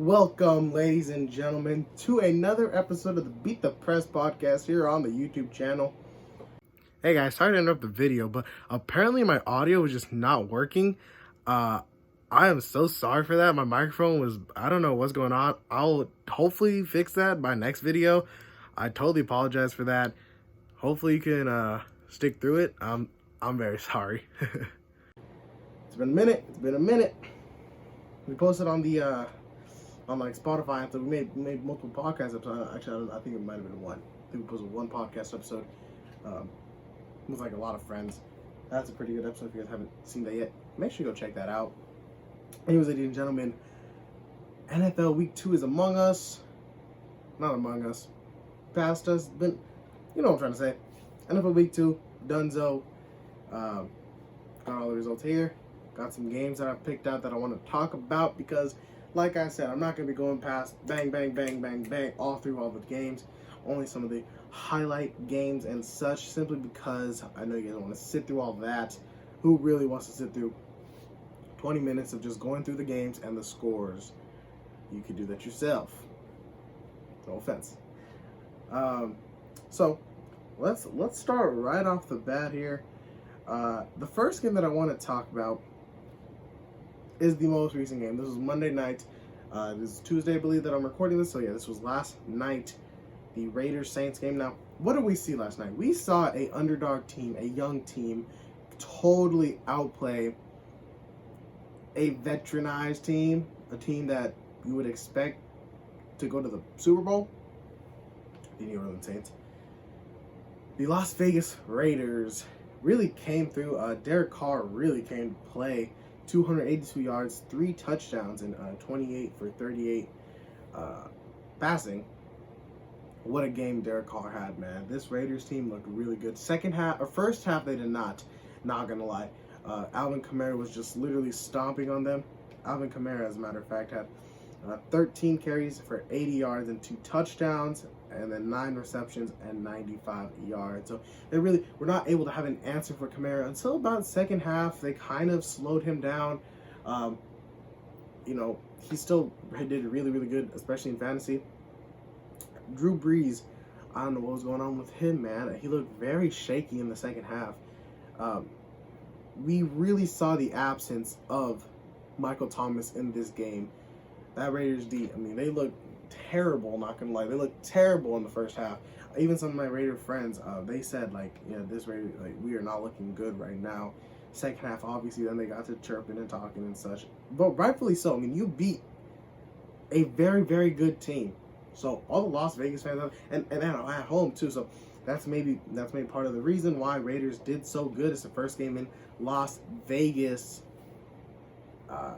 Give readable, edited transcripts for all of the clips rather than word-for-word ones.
Welcome, ladies and gentlemen, to another episode of the Beat the Press podcast here on the YouTube channel. Hey guys, sorry to interrupt the video, but apparently my audio was just not working. I am so sorry for that. My microphone was, I don't know what's going on. I'll hopefully fix that by next video. I totally apologize for that. Hopefully you can stick through it. I'm very sorry. It's been a minute. We posted on the on like Spotify, so we made multiple podcast episodes. Actually, I think it might have been one. I think we posted one podcast episode with like a lot of friends. That's a pretty good episode. If you guys haven't seen that yet, make sure you go check that out. Anyways, ladies and gentlemen, NFL Week 2 is among us. Not among us. Past us. But you know what I'm trying to say. NFL Week 2, Dunzo. Got all the results here. Got some games that I picked out that I want to talk about because, like I said, I'm not going to be going past bang, bang, bang, bang, bang all through all the games. Only some of the highlight games and such, simply because I know you guys don't want to sit through all that. Who really wants to sit through 20 minutes of just going through the games and the scores? You could do that yourself. No offense. So let's start right off the bat here. The first game that I want to talk about is the most recent game. This was Monday night. This is Tuesday, I believe, that I'm recording this. So yeah, this was last night, the Raiders-Saints game. Now, what did we see last night? We saw a underdog team, a young team, totally outplay a veteranized team, a team that you would expect to go to the Super Bowl, the New Orleans Saints. The Las Vegas Raiders really came through. Derek Carr really came to play. 282 yards, 3 touchdowns, and 28 for 38 passing. What a game Derek Carr had, man. This Raiders team looked really good. First half they did not gonna lie. Alvin Kamara was just literally stomping on them. Alvin Kamara, as a matter of fact, had 13 carries for 80 yards and 2 touchdowns, and then 9 receptions and 95 yards. So they really were not able to have an answer for Kamara until about the second half. They kind of slowed him down. He still did really, really good, especially in fantasy. Drew Brees, I don't know what was going on with him, man. He looked very shaky in the second half. We really saw the absence of Michael Thomas in this game. That Raiders D, they looked terrible, not gonna lie. They looked terrible in the first half. Even some of my Raider friends, they said, this Raider, we are not looking good right now. Second half, obviously, then they got to chirping and talking and such. But rightfully so. You beat a very, very good team. So all the Las Vegas fans, and at home too. So that's maybe part of the reason why Raiders did so good. It's the first game in Las Vegas.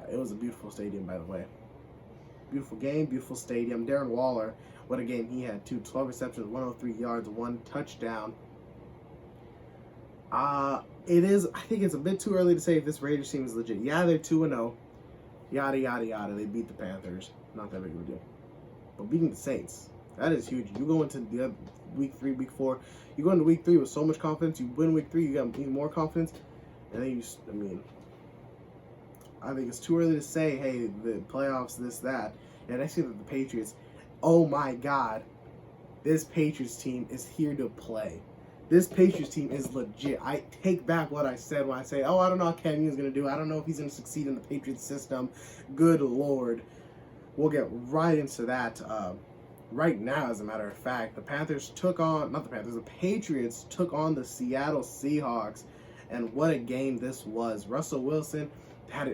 It was a beautiful stadium, by the way. Beautiful game, beautiful stadium. Darren Waller, what a game he had too. 12 receptions, 103 yards, 1 touchdown. I think it's a bit too early to say if this Raiders team is legit. Yeah, they're 2-0. Yada, yada, yada. They beat the Panthers. Not that big of a deal. But beating the Saints, that is huge. You go into the week 3, week 4. You go into week 3 with so much confidence. You win week 3, you got even more confidence. And then I think it's too early to say, hey, the playoffs, this, that. And I see that the Patriots, oh my God, this Patriots team is here to play. This Patriots team is legit. I take back what I said when I say, I don't know how Cam Newton's going to do. I don't know if he's going to succeed in the Patriots system. Good Lord. We'll get right into that right now, as a matter of fact. The Patriots took on the Seattle Seahawks. And what a game this was. Russell Wilson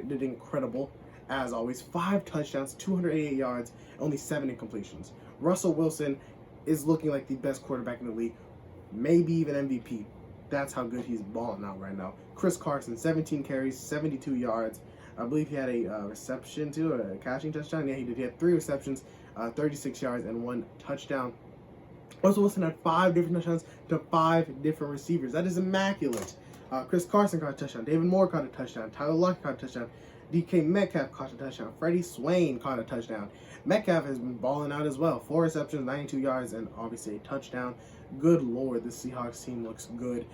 did incredible, as always. 5 touchdowns, 288 yards, only 7 incompletions. Russell Wilson is looking like the best quarterback in the league, maybe even MVP. That's how good he's balling out right now. Chris Carson, 17 carries, 72 yards. I believe he had a reception too, a catching touchdown. Yeah, he did. He had 3 receptions, 36 yards, and 1 touchdown. Russell Wilson had 5 different touchdowns to 5 different receivers. That is immaculate. Chris Carson caught a touchdown. David Moore caught a touchdown. Tyler Lockett caught a touchdown. DK Metcalf caught a touchdown. Freddie Swain caught a touchdown. Metcalf has been balling out as well. 4 receptions, 92 yards, and obviously a touchdown. Good Lord, this Seahawks team looks good.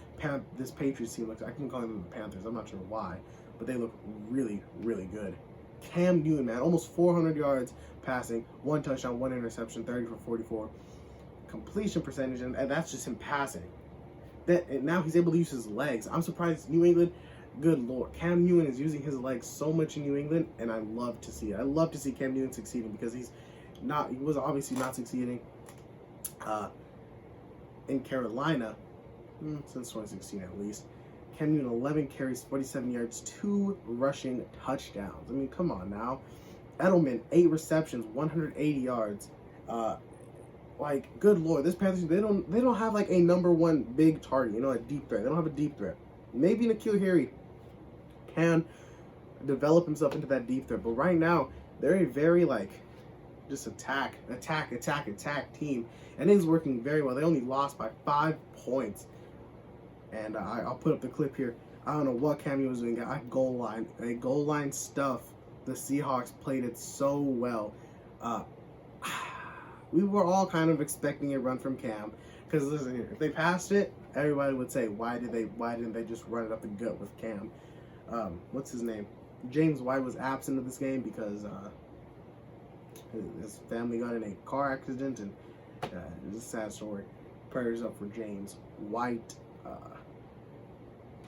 This Patriots team looks, I can call them the Panthers. I'm not sure why, but they look really, really good. Cam Newton, man, almost 400 yards passing, 1 touchdown, 1 interception, 30 for 44 completion percentage, and that's just him passing. And now he's able to use his legs. I'm surprised New England. Good Lord, Cam Newton is using his legs so much in New England, and I love to see it. I love to see Cam Newton succeeding because he was obviously not succeeding in Carolina since 2016 at least. Cam Newton, 11 carries, 47 yards, 2 rushing touchdowns. I mean, come on now. Edelman, 8 receptions, 180 yards. Like, good Lord, this Panthers, they don't have like a number one big target, you know, a deep threat. They don't have a deep threat. Maybe N'Keal Harry can develop himself into that deep threat, but right now they're a very like just attack team, and it is working very well. They only lost by 5 points, and I'll put up the clip here. I don't know what Cam Newton was doing. Goal line stuff. The Seahawks played it so well. We were all kind of expecting a run from Cam, because listen here, if they passed it, everybody would say, why didn't they just run it up the gut with Cam? What's his name? James White was absent of this game because his family got in a car accident, and it's a sad story. Prayers up for James White.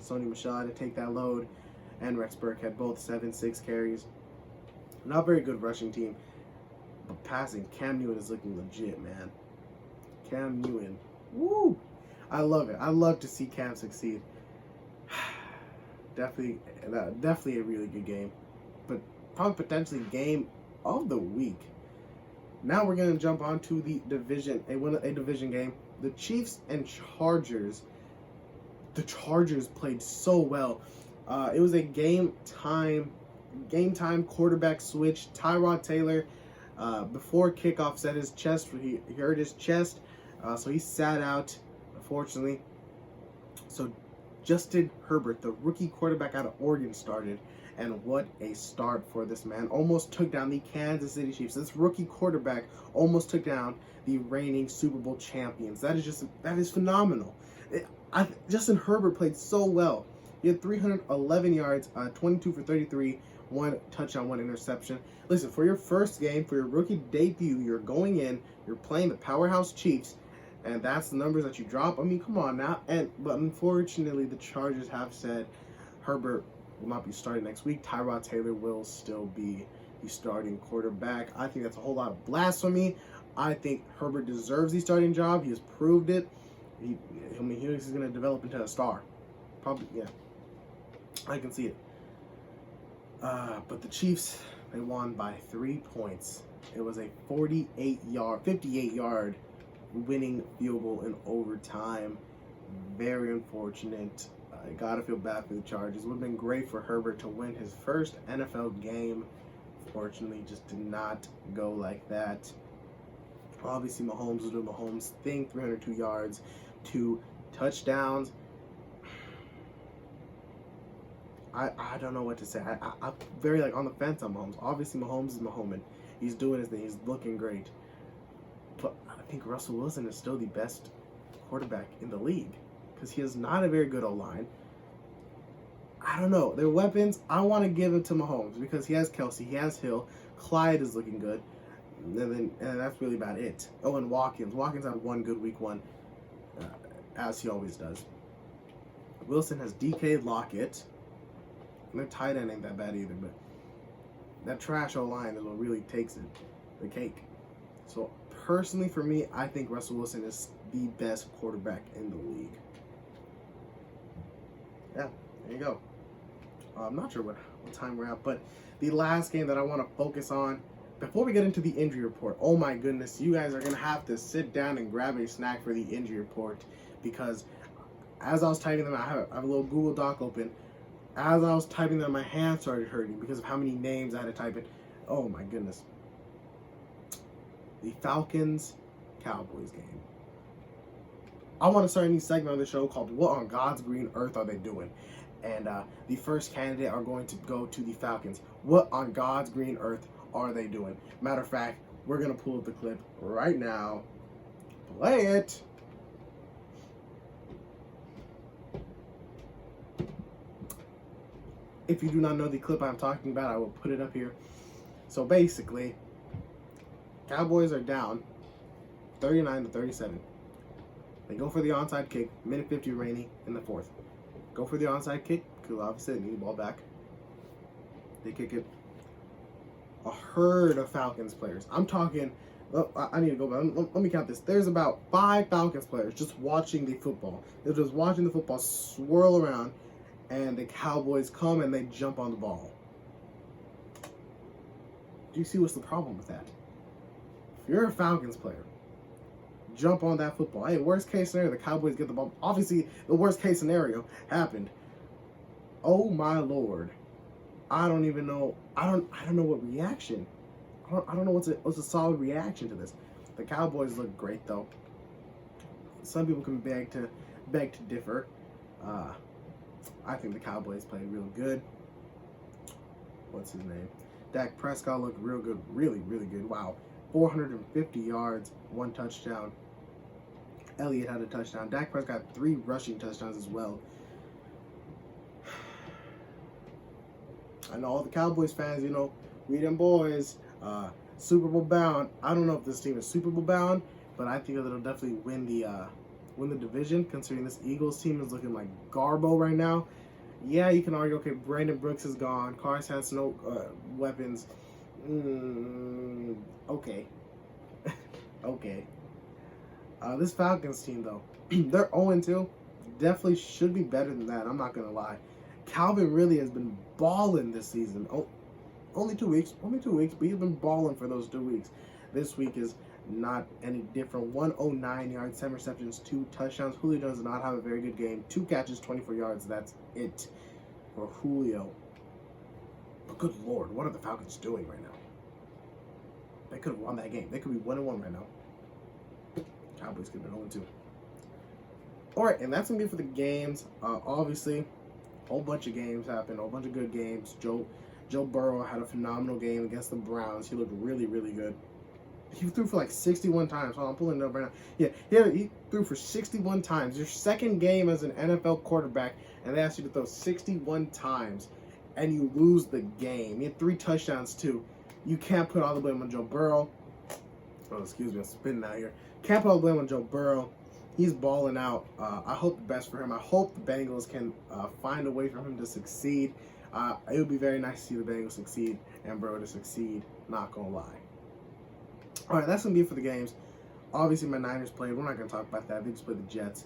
Sony Michel had to take that load, and Rex Burke had both 7-6 carries. Not very good rushing team. But passing, Cam Newton is looking legit, man. Cam Newton. Woo! I love it. I love to see Cam succeed. Definitely a really good game. But probably potentially game of the week. Now we're going to jump on to the division, a division game. The Chiefs and Chargers. The Chargers played so well. It was a game time quarterback switch. Tyrod Taylor, before kickoff, set his chest. He hurt his chest, so he sat out, unfortunately. So Justin Herbert, the rookie quarterback out of Oregon, started, and what a start for this man. Almost took down the Kansas City Chiefs. This rookie quarterback almost took down the reigning Super Bowl champions. That is phenomenal. Justin Herbert played so well. He had 311 yards, 22 for 33, 1 touchdown, 1 interception. Listen, for your first game, for your rookie debut, you're going in, you're playing the powerhouse Chiefs, and that's the numbers that you drop. I mean, come on now. But unfortunately, the Chargers have said Herbert will not be starting next week. Tyrod Taylor will still be the starting quarterback. I think that's a whole lot of blasphemy. I think Herbert deserves the starting job. He has proved it. He's going to develop into a star. Probably, yeah. I can see it. But the Chiefs, they won by 3 points. It was a 58-yard winning field goal in overtime. Very unfortunate. I gotta feel bad for the Chargers. It would have been great for Herbert to win his first NFL game. Fortunately, just did not go like that. Obviously, Mahomes was doing Mahomes thing. 302 yards, 2 touchdowns. I don't know what to say. I'm very on the fence on Mahomes. Obviously, Mahomes is Mahomes. He's doing his thing. He's looking great. But I think Russell Wilson is still the best quarterback in the league because he is not a very good O-line. I don't know. Their weapons, I want to give it to Mahomes because he has Kelsey, he has Hill. Clyde is looking good. And that's really about it. Oh, and Watkins. Watkins had one good week 1, as he always does. Wilson has DK, Lockett. And their tight end ain't that bad either, but that trash O-line is what really takes it, the cake. So personally, for me, I think Russell Wilson is the best quarterback in the league. Yeah, there you go. I'm not sure what time we're at, but the last game that I want to focus on before we get into the injury report. Oh my goodness, you guys are gonna have to sit down and grab a snack for the injury report because as I was typing them, I have a little Google Doc open. As I was typing them, my hand started hurting because of how many names I had to type in. Oh my goodness. The Falcons-Cowboys game. I want to start a new segment on the show called What on God's Green Earth Are They Doing? And the first candidate are going to go to the Falcons. What on God's green earth are they doing? Matter of fact, we're going to pull up the clip right now. Play it. If you do not know the clip I'm talking about, I will put it up here. So basically, Cowboys are down 39-37. They go for the onside kick, minute 50 remaining in the fourth. Go for the onside kick, because obviously they need the ball back. They kick it. A herd of Falcons players. I'm talking, I need to go back. Let me count this. There's about 5 Falcons players just watching the football. They're just watching the football swirl around, and the Cowboys come and they jump on the ball. Do you see what's the problem with that? If you're a Falcons player, jump on that football. Hey, worst case scenario, the Cowboys get the ball. Obviously, the worst case scenario happened. Oh my Lord. I don't even know. I don't know what reaction. I don't know what's a solid reaction to this. The Cowboys look great though. Some people can beg to differ. I think the Cowboys played real good. What's his name? Dak Prescott looked real good, really, really good. Wow, 450 yards, 1 touchdown. Elliott had a touchdown. Dak Prescott 3 rushing touchdowns as well. I know all the Cowboys fans, you know, we them boys, Super Bowl bound. I don't know if this team is Super Bowl bound, but I think it'll definitely win the division, considering this Eagles team is looking like Garbo right now. Yeah, you can argue, okay, Brandon Brooks is gone. Carson has no weapons. Okay. Okay. This Falcons team, though, they're 0-2. Definitely should be better than that. I'm not going to lie. Calvin really has been balling this season. Only 2 weeks, but he's been balling for those 2 weeks. This week is not any different. 109 yards, 7 receptions, 2 touchdowns. Julio does not have a very good game. 2 catches, 24 yards. That's it for Julio. But good Lord, what are the Falcons doing right now? They could have won that game. They could be 1-1 right now. Cowboys could have been 0-2. All right, and that's going to be it for the games. Obviously, a whole bunch of games happened, a whole bunch of good games. Joe Burrow had a phenomenal game against the Browns. He looked really, really good. He threw for like 61 times. Hold on, I'm pulling it up right now. Yeah, he threw for 61 times. Your second game as an NFL quarterback, and they asked you to throw 61 times, and you lose the game. He had 3 touchdowns, too. You can't put all the blame on Joe Burrow. Oh, excuse me, I'm spinning out here. Can't put all the blame on Joe Burrow. He's balling out. I hope the best for him. I hope the Bengals can find a way for him to succeed. It would be very nice to see the Bengals succeed and Burrow to succeed. Not gonna lie. All right, that's gonna be it for the games. Obviously, my Niners played. We're not gonna talk about that. They just played the Jets.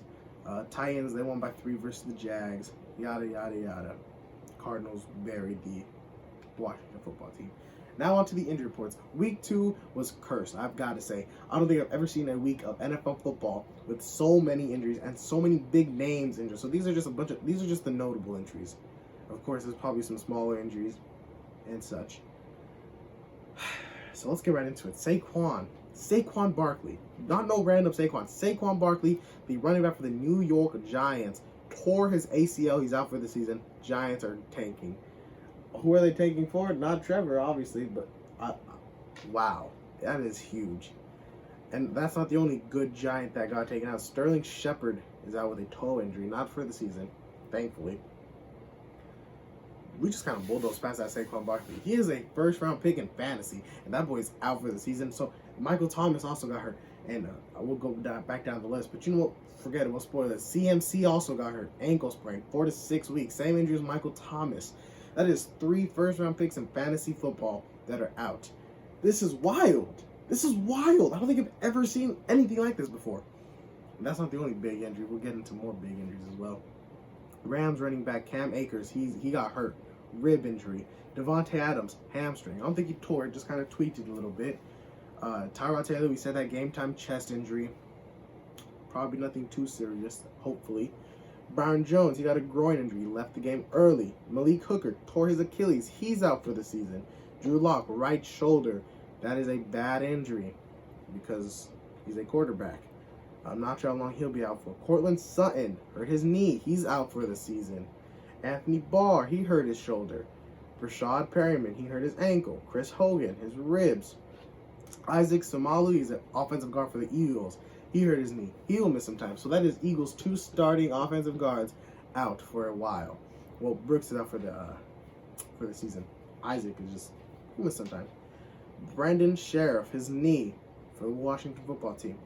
Titans, they won by 3 versus the Jags. Yada yada yada. Cardinals buried the Washington football team. Now on to the injury reports. Week 2 was cursed, I've got to say. I don't think I've ever seen a week of NFL football with so many injuries and so many big names injured. So these are just the notable injuries. Of course, there's probably some smaller injuries and such. So let's get right into it. Saquon Barkley. Not no random Saquon. Saquon Barkley, the running back for the New York Giants, tore his ACL. He's out for the season. Giants are tanking. Who are they taking for? Not Trevor, obviously, but wow, that is huge. And that's not the only good Giant that got taken out. Sterling Shepard is out with a toe injury, not for the season, thankfully. We just kind of bulldozed past that Saquon Barkley. He is a first-round pick in fantasy, and that boy's out for the season. So Michael Thomas also got hurt, and I will go back down the list. But you know what? Forget it. We'll spoil it. CMC also got hurt, ankle sprain, 4 to 6 weeks. Same injury as Michael Thomas. That is 3 first-round picks in fantasy football that are out. This is wild. This is wild. I don't think I've ever seen anything like this before. And that's not the only big injury. We'll get into more big injuries as well. Rams running back Cam Akers, he got hurt. Rib injury. Devontae Adams, hamstring. I don't think he tore it, just kind of tweaked it a little bit. Tyrod Taylor, we said that game-time chest injury. Probably nothing too serious, hopefully. Byron Jones, he got a groin injury. He left the game early. Malik Hooker tore his Achilles. He's out for the season. Drew Lock, right shoulder. That is a bad injury because he's a quarterback. I'm not sure how long he'll be out for. Cortland Sutton hurt his knee. He's out for the season. Anthony Barr, he hurt his shoulder. Rashad Perryman, he hurt his ankle. Chris Hogan, his ribs. Isaac Samalu, he's an offensive guard for the Eagles. He hurt his knee. He will miss some time. So that is Eagles' 2 starting offensive guards out for a while. Well, Brooks is out for the for the season. Isaac is just missed sometimes. Brandon Sheriff, his knee for the Washington football team.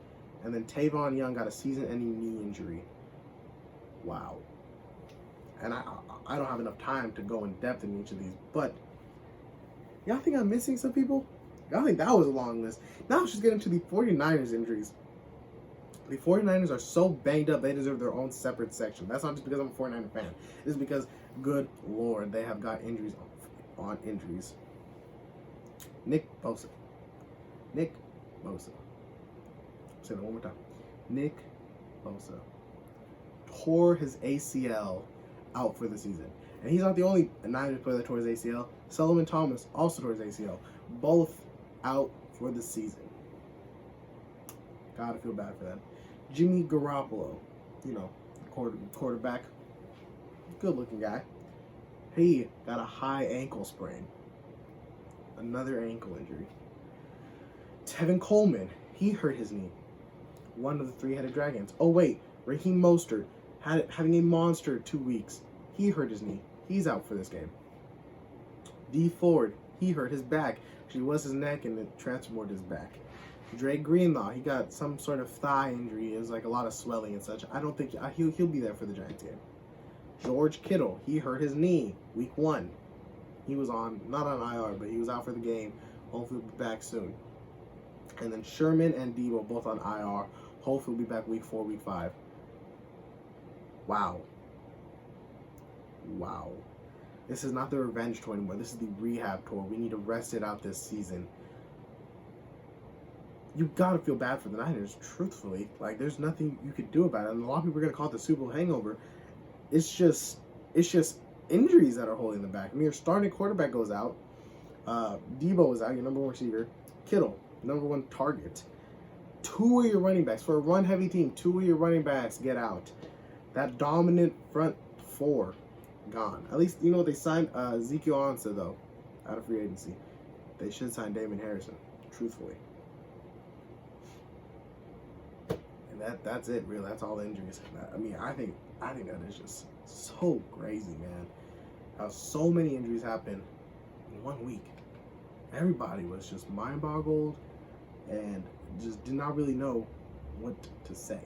And then Tavon Young got a season-ending knee injury. Wow. And I don't have enough time to go in depth in each of these, but y'all think I'm missing some people? Y'all think that was a long list? Now let's just get into the 49ers injuries. The 49ers are so banged up, they deserve their own separate section. That's not just because I'm a 49er fan. It's because, good Lord, they have got injuries on injuries. Nick Bosa. Say that one more time. Nick Bosa tore his ACL out for the season. And he's not the only Niners player that tore his ACL. Solomon Thomas also tore his ACL. Both out for the season. Gotta feel bad for them. Jimmy Garoppolo, quarterback, good looking guy. He got a high ankle sprain. Another ankle injury. Tevin Coleman, he hurt his knee. One of the three-headed dragons. Oh wait, Raheem Mostert having a monster 2 weeks. He hurt his knee. He's out for this game. Dee Ford, he hurt his back. Actually, it was his neck and it transferred his back. Dre Greenlaw, he got some sort of thigh injury. It was like a lot of swelling and such. I don't think he'll be there for the Giants game. George Kittle, he hurt his knee week 1. He was not on IR, but he was out for the game. Hopefully he'll be back soon. And then Sherman and Debo both on IR. Hopefully he'll be back week 4, week 5. Wow. This is not the revenge tour anymore. This is the rehab tour. We need to rest it out this season. You gotta feel bad for the Niners, truthfully. Like, there's nothing you could do about it. And a lot of people are gonna call it the Super Bowl hangover. It's just injuries that are holding them back. I mean, your starting quarterback goes out. Debo is out, your number 1 receiver. Kittle, number 1 target. 2 of your running backs, for a run-heavy team, 2 of your running backs get out. That dominant front 4, gone. At least, you know what, they signed Ezekiel Ansah, though, out of free agency. They should sign Damon Harrison, truthfully. And that's it, really. That's all the injuries. I mean, I think that is just so crazy, man. How so many injuries happen in 1 week. Everybody was just mind-boggled and just did not really know what to say.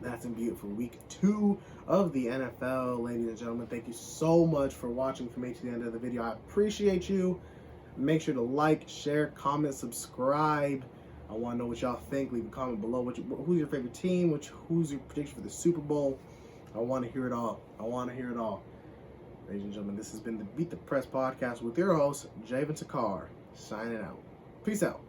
That's indeed for week 2 of the NFL, ladies and gentlemen. Thank you so much for watching from me to the end of the video. I appreciate you. Make sure to like, share, comment, subscribe. I want to know what y'all think. Leave a comment below. Who's your favorite team? Who's your prediction for the Super Bowl? I want to hear it all. Ladies and gentlemen, this has been the Beat the Press podcast with your host, Javen Sakar, signing out. Peace out.